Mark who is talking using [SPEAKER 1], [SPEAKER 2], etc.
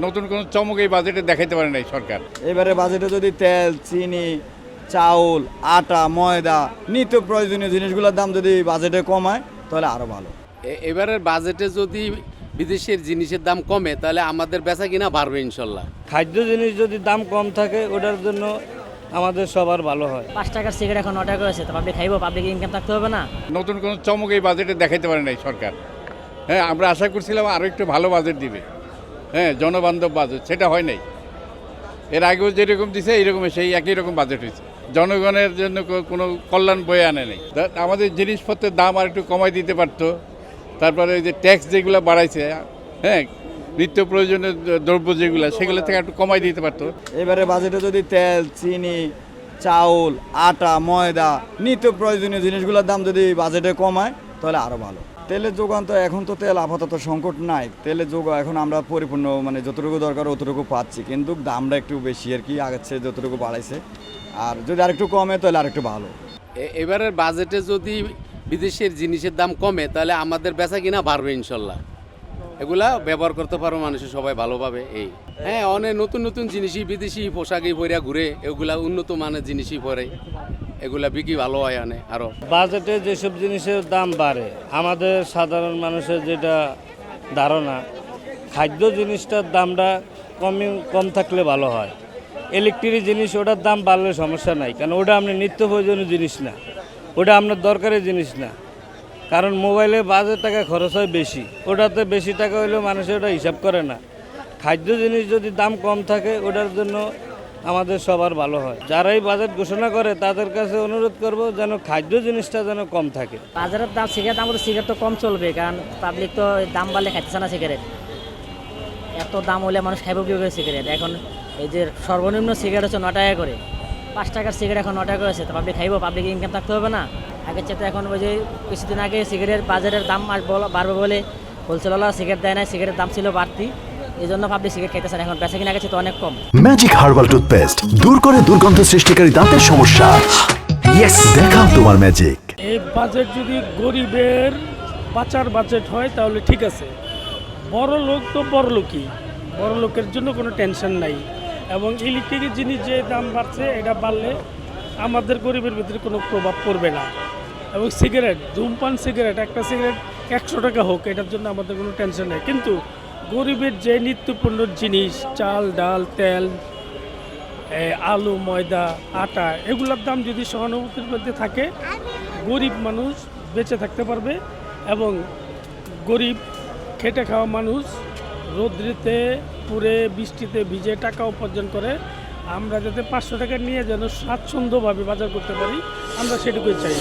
[SPEAKER 1] নতুন কোনো চমক এই বাজেটে দেখাইতে পারে নাই সরকার।
[SPEAKER 2] এবারে বাজেটে যদি তেল, চিনি, চাউল, আটা, ময়দা, নিত্য প্রয়োজনীয় জিনিসগুলোর দাম যদি বাজেটে কমায় তাহলে আরও ভালো।
[SPEAKER 3] এবারের বাজেটে যদি বিদেশের জিনিসের দাম কমে তাহলে আমাদের বেচা কিনা বাড়বে ইনশাল্লাহ।
[SPEAKER 4] খাদ্য জিনিস যদি দাম কম থাকে ওটার জন্য আমাদের সবার ভালো হয়।
[SPEAKER 5] 5 টাকার সিগারেট এখন 9 টাকা হয়েছে, তো পাবলিক খাইবো, পাবলিক ইনকাম থাকতে হবে না।
[SPEAKER 1] নতুন কোনো চমক এই বাজেটে দেখাইতে পারে নাই সরকার। হ্যাঁ, আমরা আশা করছিলাম আরও একটু ভালো বাজেট দিবে, হ্যাঁ, জনবান্ধব বাজেট, সেটা হয় নাই। এর আগেও যেরকম দিছে এইরকম সেই একই রকম বাজেট হয়েছে, জনগণের জন্য কোনো কল্যাণ বয়ে আনে নেই। আমাদের জিনিসপত্রের দাম আর একটু কমাই দিতে পারতো। তারপরে ওই যে ট্যাক্স যেগুলো বাড়াইছে, হ্যাঁ, নিত্য প্রয়োজনীয় দ্রব্য যেগুলো সেগুলো থেকে একটু কমাই দিতে পারতো।
[SPEAKER 2] এবারে বাজেটে যদি তেল, চিনি, চাউল, আটা, ময়দা, নিত্য প্রয়োজনীয় জিনিসগুলোর দাম যদি বাজেটে কমায় তাহলে আরও ভালো। তেলের যোগান তো এখন তো তেল আপাতত সংকট নাই, তেলের যোগান এখন আমরা পরিপূর্ণ মানে যতটুকু দরকার অতটুকু পাচ্ছি, কিন্তু দামটা একটু বেশি আর কি, আগের চেয়ে যতটুকু বাড়াইছে। আর যদি আরেকটু কমে তাহলে আরেকটু ভালো।
[SPEAKER 3] এবারের বাজেটে যদি বিদেশের জিনিসের দাম কমে তাহলে আমাদের বেচা কিনা বাড়বে ইনশাল্লাহ। এগুলা ব্যবহার করতে পারো মানুষের সবাই ভালোভাবে। হ্যাঁ, অনেক নতুন নতুন জিনিসই বিদেশি পোশাকই পরে ঘুরে, এগুলা উন্নত মানের জিনিসই পরে, এগুলা বিক্রি ভালো হয় আনে আরও।
[SPEAKER 4] বাজেটে যেসব জিনিসের দাম বাড়ে আমাদের সাধারণ মানুষের যেটা ধারণা, খাদ্য জিনিসটার দামটা কম থাকলে ভালো হয়। ইলেকট্রিক জিনিস ওটার দাম বাড়লে সমস্যা নাই, কারণ ওটা আপনার নিত্য প্রয়োজনীয় জিনিস না, ওটা আপনার দরকারি জিনিস না। কারণ মোবাইলে বাজেট টাকা খরচ হয় বেশি, ওটাতে বেশি টাকা হইলেও মানুষের ওটা হিসাব করে না। খাদ্য জিনিস যদি দাম কম থাকে ওটার জন্য আমাদের সবার ভালো হয়। যারাই বাজেট ঘোষণা করে তাদের কাছে অনুরোধ করব যেন খাদ্য জিনিসটা যেন কম থাকে।
[SPEAKER 5] বাজারের দাম, সিগারেট দাম, সিগারেট তো কম চলবে, কারণ পাবলিক তো দাম বাড়লে খাইতেছে না সিগারেট। এত দাম হলে মানুষ খাইব কী করে সিগারেট? এখন এই যে সর্বনিম্ন সিগারেট হচ্ছে 9 টাকা করে, 5 টাকার সিগারেট এখন 9 টাকা হয়েছে, তো পাবলিক খাইবো, পাবলিক ইনকাম থাকতে হবে না। আগের চেয়ে এখন ওই যে কিছুদিন আগে সিগারেট বাজারের দাম বাড়বে বলে হোলসেলওয়ালা সিগারেট দেয় না, সিগারেটের দাম ছিল বাড়তি, এই জন্য পাবলিক সিগারেট খাইতেছে না। এখন বেচা কিনা গেছে তো অনেক কম।
[SPEAKER 6] ম্যাজিক হার্বাল টুথপেস্ট দূর করে দুর্গন্ধ সৃষ্টিকারী দাঁতের সমস্যা। ইয়েস, দেখাও তোমার ম্যাজিক।
[SPEAKER 7] এই বাজেট যদি গরিবের বাঁচার বাজেট হয় তাহলে ঠিক আছে। বড় লোক তো বড় লোকই, বড় লোকের জন্য কোনো টেনশন নাই। এবং ইলেকট্রিকের জিনিস যে দাম বাড়ছে, এটা বাড়লে আমাদের গরিবের ভিতরে কোনো প্রভাব পড়বে না। এবং সিগারেট, ধূমপান সিগারেট, একটা সিগারেট 100 টাকা হোক, এটার জন্য আমাদের কোনো টেনশন নেই। কিন্তু গরিবের যে নিত্যপণ্য জিনিস, চাল, ডাল, তেল, আলু, ময়দা, আটা, এগুলোর দাম যদি সহানুভূতির মধ্যে থাকে, গরিব মানুষ বেঁচে থাকতে পারবে। এবং গরিব খেটে খাওয়া মানুষ রৌদ্রেতে পুড়ে বৃষ্টিতে ভিজে টাকা উপার্জন করে, আমরা যাতে 500 টাকা নিয়ে যেন স্বাচ্ছন্দ্যভাবে বাজার করতে পারি, আমরা সেটুকুই চাই।